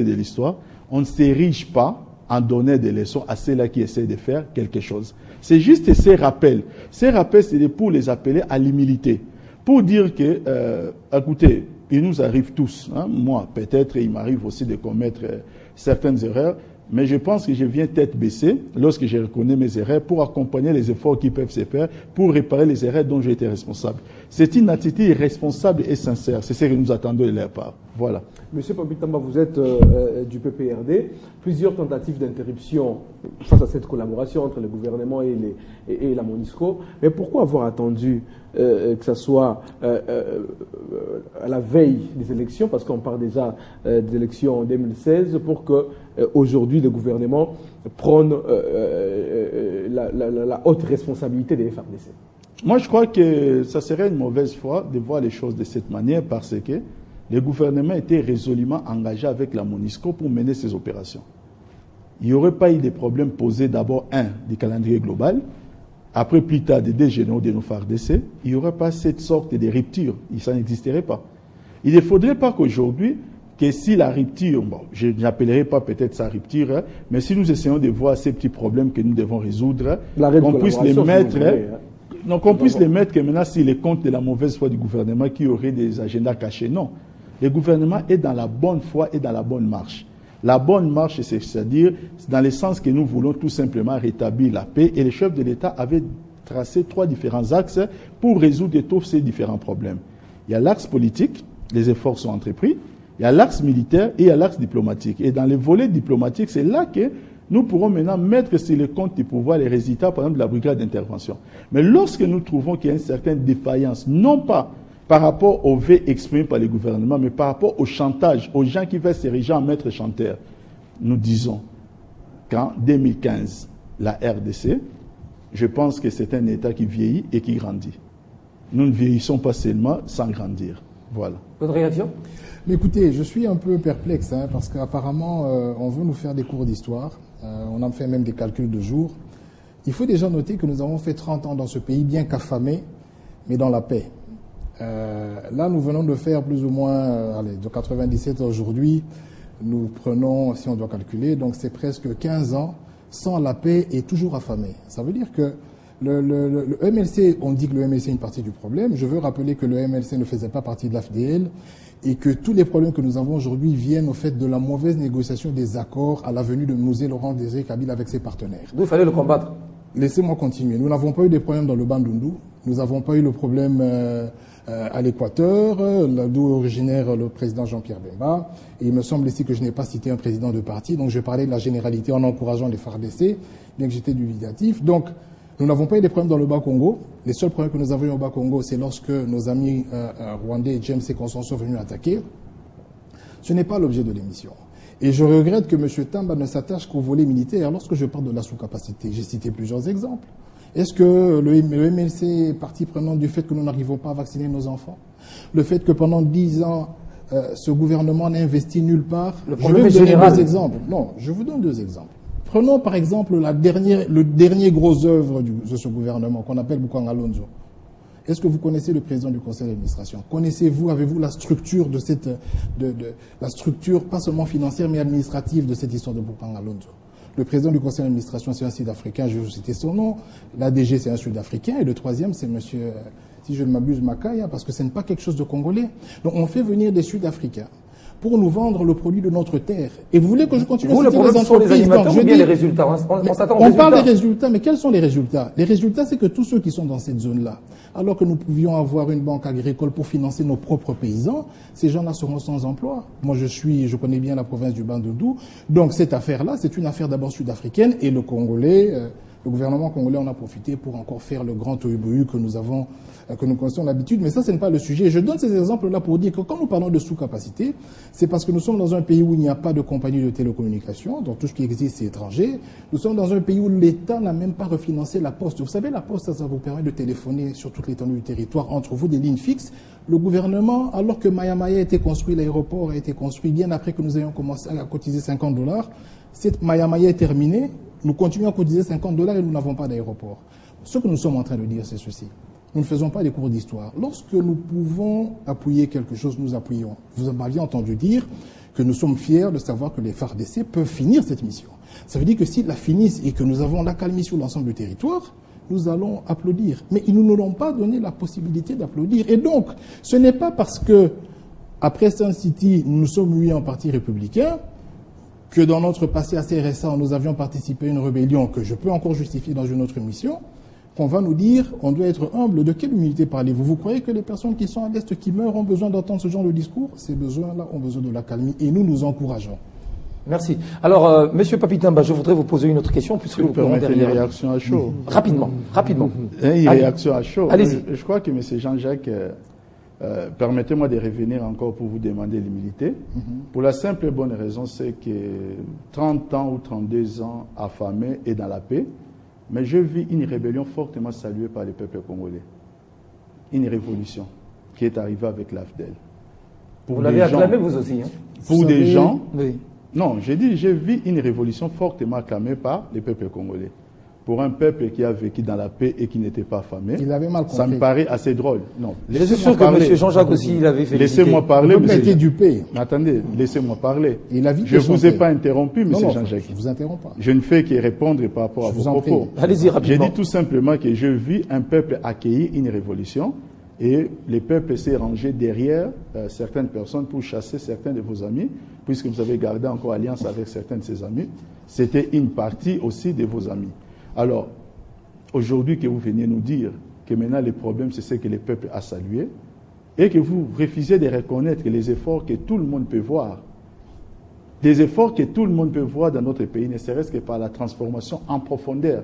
de l'histoire, on ne s'érige pas en donnant des leçons à ceux-là qui essaient de faire quelque chose. C'est juste ces rappels. Ces rappels, c'est pour les appeler à l'humilité. Pour dire que, écoutez, il nous arrive tous, hein, moi peut-être, il m'arrive aussi de commettre certaines erreurs, mais je pense que je viens tête baissée lorsque je reconnais mes erreurs pour accompagner les efforts qui peuvent se faire pour réparer les erreurs dont j'ai été responsable. C'est une attitude responsable et sincère. C'est ce que nous attendons de leur part. Voilà. Monsieur Pambitamba, vous êtes du PPRD. Plusieurs tentatives d'interruption face à cette collaboration entre le gouvernement et la MONUSCO. Mais pourquoi avoir attendu que ce soit à la veille des élections, parce qu'on parle déjà des élections en 2016, pour que aujourd'hui le gouvernement prenne la haute responsabilité des FARDC? Moi, je crois que ça serait une mauvaise foi de voir les choses de cette manière parce que le gouvernement était résolument engagé avec la MONUSCO pour mener ces opérations. Il n'y aurait pas eu de problème posé d'abord, du calendrier global, après plus tard des deux généraux de nos FARDC, il n'y aurait pas cette sorte de rupture, ça n'existerait pas. Il ne faudrait pas qu'aujourd'hui, que si la rupture, bon, je n'appellerai pas peut-être sa rupture, hein, mais si nous essayons de voir ces petits problèmes que nous devons résoudre, qu'on puisse les mettre, non, qu'on puisse les mettre que maintenant c'est les comptes de la mauvaise foi du gouvernement qui aurait des agendas cachés. Non. Le gouvernement est dans la bonne foi et dans la bonne marche. La bonne marche, c'est-à-dire dans le sens que nous voulons tout simplement rétablir la paix et le chef de l'État avait tracé 3 différents axes pour résoudre tous ces différents problèmes. Il y a l'axe politique, les efforts sont entrepris, il y a l'axe militaire et il y a l'axe diplomatique. Et dans les volets diplomatiques, c'est là que nous pourrons maintenant mettre sur le compte du pouvoir les résultats, par exemple, de la brigade d'intervention. Mais lorsque nous trouvons qu'il y a une certaine défaillance, non pas par rapport aux vœux exprimés par le gouvernement, mais par rapport au chantage, aux gens qui veulent s'ériger en maître chanteur, nous disons qu'en 2015, la RDC, je pense que c'est un État qui vieillit et qui grandit. Nous ne vieillissons pas seulement sans grandir. Voilà. Votre réaction? Mais écoutez, je suis un peu perplexe, hein, parce qu'apparemment, on veut nous faire des cours d'histoire. On en fait même des calculs de jours. Il faut déjà noter que nous avons fait 30 ans dans ce pays, bien qu'affamé, mais dans la paix. Là, nous venons de faire plus ou moins, de 97 à aujourd'hui, nous prenons, si on doit calculer, donc c'est presque 15 ans sans la paix et toujours affamé. Ça veut dire que le MLC, on dit que le MLC est une partie du problème. Je veux rappeler que le MLC ne faisait pas partie de l'AFDL et que tous les problèmes que nous avons aujourd'hui viennent au fait de la mauvaise négociation des accords à la venue de Mosé Laurent Désiré Kabila avec ses partenaires. D'où il fallait le combattre. Laissez-moi continuer. Nous n'avons pas eu de problème dans le Bandundu. Nous n'avons pas eu le problème à l'Équateur, d'où est originaire le président Jean-Pierre Bemba. Et il me semble ici que je n'ai pas cité un président de parti, donc je parlais de la généralité en encourageant les FARDC, bien que j'étais dubitatif. Donc, nous n'avons pas eu de problèmes dans le Bas-Congo. Les seuls problèmes que nous avons eu au Bas-Congo, c'est lorsque nos amis rwandais, James et Constant, sont venus attaquer. Ce n'est pas l'objet de l'émission. Et je regrette que M. Tamba ne s'attache qu'au volet militaire. Lorsque je parle de la sous-capacité, j'ai cité plusieurs exemples. Est-ce que le MLC est partie prenante du fait que nous n'arrivons pas à vacciner nos enfants? Le fait que pendant 10 ans, ce gouvernement n'a investi nulle part? Le problème général. Deux exemples. Non, je vous donne 2 exemples. Prenons par exemple le dernier gros œuvre de ce gouvernement qu'on appelle Bukanga Lonzo. Est-ce que vous connaissez le président du conseil d'administration? Connaissez-vous, avez-vous la structure de cette, la structure pas seulement financière mais administrative de cette histoire de Bukanga Lonzo? Le président du conseil d'administration, c'est un Sud-Africain, je vais vous citer son nom. L'ADG, c'est un Sud-Africain. Et le troisième, c'est monsieur, si je ne m'abuse, Makaya, parce que ce n'est pas quelque chose de congolais. Donc on fait venir des Sud-Africains pour nous vendre le produit de notre terre. Et vous voulez que je continue à citer les entreprises? Les animateurs ou bien les résultats? On s'attend aux résultats. On parle des résultats, mais quels sont les résultats? Les résultats, c'est que tous ceux qui sont dans cette zone-là, alors que nous pouvions avoir une banque agricole pour financer nos propres paysans, ces gens-là seront sans emploi. Moi, je connais bien la province du Bandundu. Donc, cette affaire-là, c'est une affaire d'abord sud-africaine et le Congolais, le gouvernement congolais en a profité pour encore faire le grand tohu-bohu que nous connaissons l'habitude. Mais ça, ce n'est pas le sujet. Je donne ces exemples-là pour dire que quand nous parlons de sous-capacité, c'est parce que nous sommes dans un pays où il n'y a pas de compagnie de télécommunications, donc tout ce qui existe, c'est étranger. Nous sommes dans un pays où l'État n'a même pas refinancé la poste. Vous savez, la poste, ça vous permet de téléphoner sur toute l'étendue du territoire entre vous, des lignes fixes. Le gouvernement, alors que Maya Maya a été construit, l'aéroport a été construit bien après que nous ayons commencé à cotiser $50, cette Maya Maya est terminée, nous continuons à cotiser $50 et nous n'avons pas d'aéroport. Ce que nous sommes en train de dire, c'est ceci. nous ne faisons pas des cours d'histoire. Lorsque nous pouvons appuyer quelque chose, nous appuyons. Vous m'aviez entendu dire que nous sommes fiers de savoir que les FARDC peuvent finir cette mission. Ça veut dire que s'ils la finissent et que nous avons l'accalmie sur l'ensemble du territoire, nous allons applaudir. Mais ils ne nous ont pas donné la possibilité d'applaudir. Et donc, ce n'est pas parce que, après Sun City, nous nous sommes mués en parti républicain, que dans notre passé assez récent, nous avions participé à une rébellion que je peux encore justifier dans une autre mission, qu'on va nous dire, on doit être humble. De quelle humilité parlez-vous? Vous croyez que les personnes qui sont à l'Est, qui meurent, ont besoin d'entendre ce genre de discours? Ces besoins-là ont besoin de l'accalmie et nous nous encourageons. Merci. Alors, Monsieur Papitamba, je voudrais vous poser une autre question, puisque vous permettez une réaction à chaud. Rapidement. Une réaction à chaud. Allez-y. Je crois que M. Jean-Jacques, permettez-moi de revenir encore pour vous demander l'humilité. Pour la simple et bonne raison, c'est que 30 ans ou 32 ans affamés et dans la paix, mais je vis une rébellion fortement saluée par les peuples congolais. Une révolution qui est arrivée avec l'AFDEL. Vous l'avez acclamé vous aussi, hein? Pour des gens... Oui. Non, j'ai dit, j'ai vu une révolution fortement acclamée par les peuples congolais. Pour un peuple qui a vécu dans la paix et qui n'était pas affamé, il avait mal compris. Ça me paraît assez drôle. Non, je suis sûr que M. Jean-Jacques aussi, il avait fait. Laissez-moi parler, M. Jean-Jacques. Attendez, laissez-moi parler. Je ne vous ai pas interrompu, M. Jean-Jacques. Je ne vous interromps pas. Je ne fais que répondre par rapport à vos propos. Allez-y rapidement. J'ai dit tout simplement que je vis un peuple accueillir une révolution et le peuple s'est rangé derrière certaines personnes pour chasser certains de vos amis, puisque vous avez gardé encore alliance avec certains de ces amis. C'était une partie aussi de vos amis. Alors, aujourd'hui que vous veniez nous dire que maintenant le problème c'est ce que le peuple a salué et que vous refusez de reconnaître que les efforts que tout le monde peut voir, des efforts que tout le monde peut voir dans notre pays, ne serait-ce que par la transformation en profondeur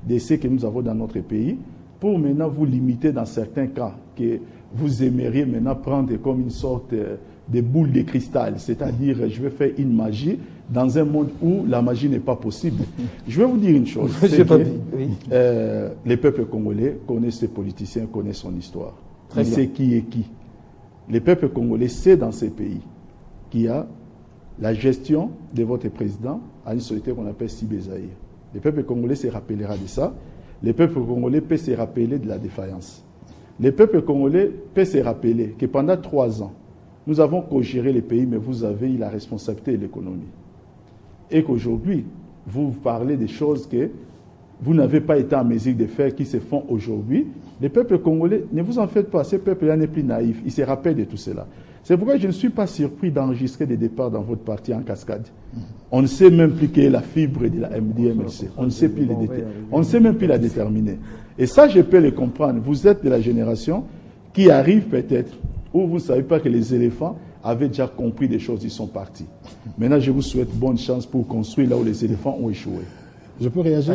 de ce que nous avons dans notre pays, pour maintenant vous limiter dans certains cas que vous aimeriez maintenant prendre comme une sorte de boule de cristal, c'est-à-dire je vais faire une magie dans un monde où la magie n'est pas possible. Je vais vous dire une chose, c'est que les peuples congolais connaissent ces politiciens, connaissent son histoire. Ils savent qui est qui. Les peuples congolais savent dans ces pays qu'il y a la gestion de votre président à une société qu'on appelle Sibé-Zahir. Les peuples congolais se rappellera de ça. Les peuples congolais peuvent se rappeler de la défaillance. Les peuples congolais peuvent se rappeler que pendant 3 ans, nous avons co-géré les pays, mais vous avez eu la responsabilité de l'économie. Et qu'aujourd'hui, vous parlez des choses que vous n'avez pas été en mesure de faire, qui se font aujourd'hui. Les peuples congolais, ne vous en faites pas, ces peuples-là n'est plus naïfs, ils se rappellent de tout cela. C'est pourquoi je ne suis pas surpris d'enregistrer des départs dans votre parti en cascade. On ne sait même plus quelle est la fibre de la MDMLC. On ne sait plus on ne sait même plus la déterminer. Et ça, je peux le comprendre. Vous êtes de la génération qui arrive peut-être, où vous ne savez pas que les éléphants avaient déjà compris des choses, ils sont partis. Maintenant, je vous souhaite bonne chance pour construire là où les éléphants ont échoué. Je peux réagir?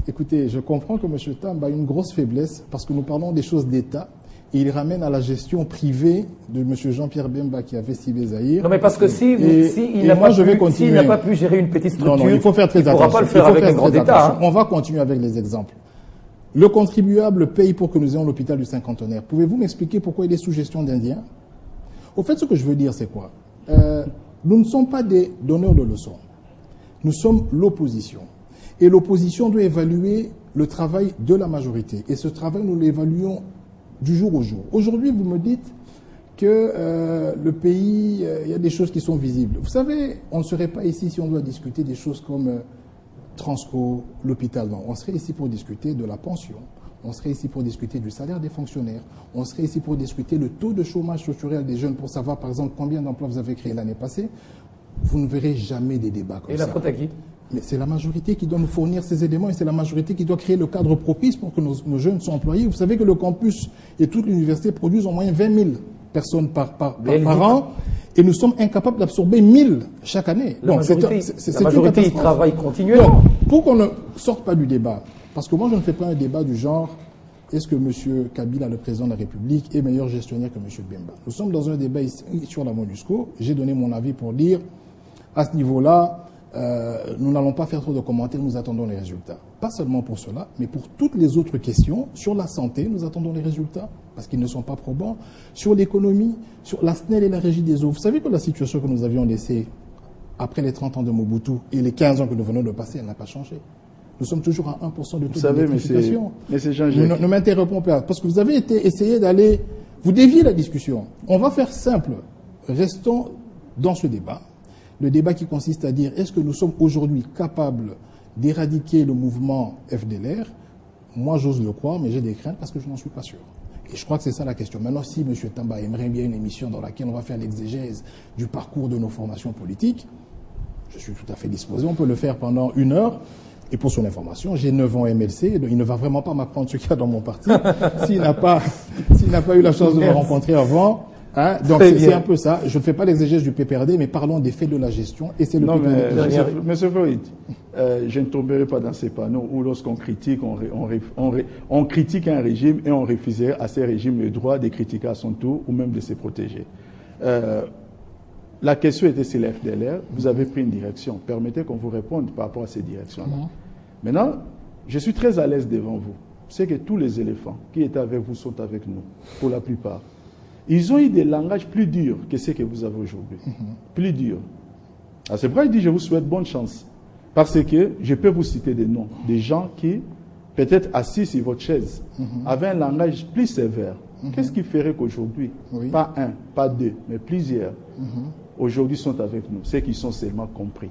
Écoutez, je comprends que M. Tamba a une grosse faiblesse parce que nous parlons des choses d'État et il ramène à la gestion privée de M. Jean-Pierre Bemba qui avait Sibé-Zahir. Non, mais parce que s'il n'a pas pu gérer une petite structure, il faut faire très attention. Il ne pourra pas le faire avec un grand État. On va continuer avec les exemples. Le contribuable paye pour que nous ayons l'hôpital du Cinquantenaire. Pouvez-vous m'expliquer pourquoi il est sous gestion d'Indiens? Au fait, ce que je veux dire, c'est quoi? Nous ne sommes pas des donneurs de leçons. Nous sommes l'opposition. Et l'opposition doit évaluer le travail de la majorité. Et ce travail, nous l'évaluons du jour au jour. Aujourd'hui, vous me dites que le pays, il y a des choses qui sont visibles. Vous savez, on ne serait pas ici si on doit discuter des choses comme Transco, l'hôpital. Non, on serait ici pour discuter de la pension. On serait ici pour discuter du salaire des fonctionnaires. On serait ici pour discuter le taux de chômage structurel des jeunes pour savoir, par exemple, combien d'emplois vous avez créés l'année passée. Vous ne verrez jamais des débats comme ça. Et la faute à qui? Mais c'est la majorité qui doit nous fournir ces éléments et c'est la majorité qui doit créer le cadre propice pour que nos jeunes soient employés. Vous savez que le campus et toute l'université produisent en moyenne 20 000 personnes par an et nous sommes incapables d'absorber 1000 chaque année. La majorité y travaille continuellement. Donc, pour qu'on ne sorte pas du débat, parce que moi je ne fais pas un débat du genre est-ce que M. Kabila, le président de la République, est meilleur gestionnaire que M. Bemba? Nous sommes dans un débat ici sur la MONUSCO. J'ai donné mon avis pour dire à ce niveau-là, nous n'allons pas faire trop de commentaires, nous attendons les résultats. Pas seulement pour cela, mais pour toutes les autres questions. Sur la santé, nous attendons les résultats, parce qu'ils ne sont pas probants. Sur l'économie, sur la SNEL et la régie des eaux. Vous savez que la situation que nous avions laissée après les 30 ans de Mobutu et les 15 ans que nous venons de passer, elle n'a pas changé. Nous sommes toujours à 1% de taux Vous savez, d'électrification. mais c'est Jean-Jacques. Ne m'interrompons pas, parce que vous avez essayé d'aller... Vous déviez la discussion. On va faire simple. Restons dans ce débat. Le débat qui consiste à dire, est-ce que nous sommes aujourd'hui capables d'éradiquer le mouvement FDLR? Moi, j'ose le croire, mais j'ai des craintes parce que je n'en suis pas sûr. Et je crois que c'est ça la question. Maintenant, si M. Tamba aimerait bien une émission dans laquelle on va faire l'exégèse du parcours de nos formations politiques, je suis tout à fait disposé. On peut le faire pendant 1 heure. Et pour son information, j'ai 9 ans MLC. Il ne va vraiment pas m'apprendre ce qu'il y a dans mon parti. S'il n'a pas eu la chance de me rencontrer avant. Hein, donc c'est un peu ça. Je ne fais pas l'exégèse du PPRD, mais parlons des faits de la gestion. Et c'est le non, PPRD. mais M. Voïd, je ne tomberai pas dans ces panneaux où lorsqu'on critique, on critique un régime et on refuserait à ces régimes le droit de critiquer à son tour ou même de se protéger. La question était sur la FDLR. Vous avez pris une direction. Permettez qu'on vous réponde par rapport à ces directions-là. Maintenant, je suis très à l'aise devant vous. C'est que tous les éléphants qui étaient avec vous sont avec nous, pour la plupart. Ils ont eu des langages plus durs que ceux que vous avez aujourd'hui. Plus durs. C'est pourquoi je dis je vous souhaite bonne chance. Parce que je peux vous citer des noms. Des gens qui, peut-être assis sur votre chaise, avaient un langage plus sévère. Qu'est-ce qui ferait qu'aujourd'hui, pas un, pas deux, mais plusieurs, aujourd'hui sont avec nous, ceux qui sont seulement compris.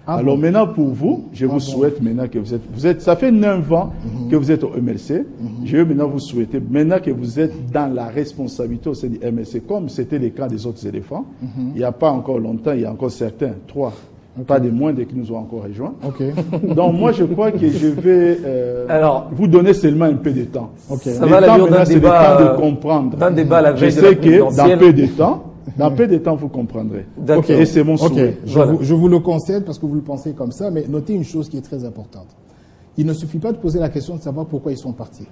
Alors maintenant pour vous, je vous souhaite maintenant que vous êtes, ça fait 9 ans que vous êtes au MLC, je veux maintenant vous souhaiter, maintenant que vous êtes dans la responsabilité au sein du MLC, comme c'était le cas des autres éléphants, il n'y a pas encore longtemps, il y a encore certains, 3, pas des moindres qui nous ont encore rejoints. Donc moi je crois que je vais vous donner seulement un peu de temps. Ça va l'allure d'un débat, c'est le temps de comprendre. Je sais que dans peu de temps, vous comprendrez. Et c'est mon souhait. Je vous le concède parce que vous le pensez comme ça, mais notez une chose qui est très importante. Il ne suffit pas de poser la question de savoir pourquoi ils sont partis.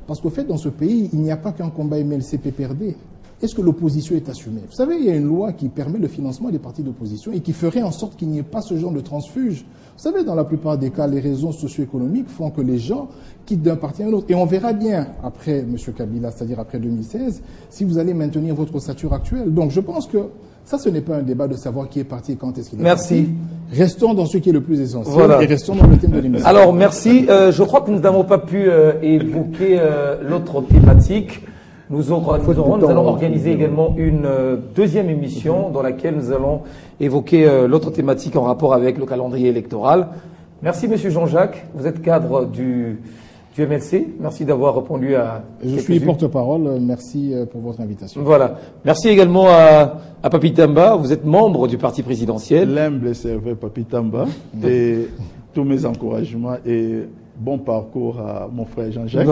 Parce qu'au fait, dans ce pays, il n'y a pas qu'un combat MLC-PPRD. Est-ce que l'opposition est assumée? Vous savez, il y a une loi qui permet le financement des partis d'opposition et qui ferait en sorte qu'il n'y ait pas ce genre de transfuge. Vous savez, dans la plupart des cas, les raisons socio-économiques font que les gens quittent d'un parti à un autre. Et on verra bien, après M. Kabila, c'est-à-dire après 2016, si vous allez maintenir votre stature actuelle. Donc je pense que ça, ce n'est pas un débat de savoir qui est parti et quand est-ce qu'il est parti. Restons dans ce qui est le plus essentiel et restons dans le thème de l'émission. Alors, merci. Je crois que nous n'avons pas pu évoquer l'autre thématique. Nous allons organiser également une deuxième émission dans laquelle nous allons évoquer l'autre thématique en rapport avec le calendrier électoral. Merci Monsieur Jean-Jacques, vous êtes cadre du MLC. Merci d'avoir répondu à... Je suis porte-parole, merci pour votre invitation. Voilà. Merci également à Papi Tamba, vous êtes membre du parti présidentiel. L'humble serveur Papi Tamba et tous mes encouragements et... bon parcours à mon frère Jean-Jacques,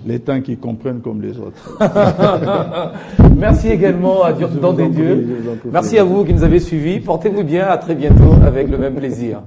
les temps qui comprennent comme les autres. Merci également à Dans des Dieux. Merci à vous qui nous avez suivis. Portez-vous bien, à très bientôt avec le même plaisir.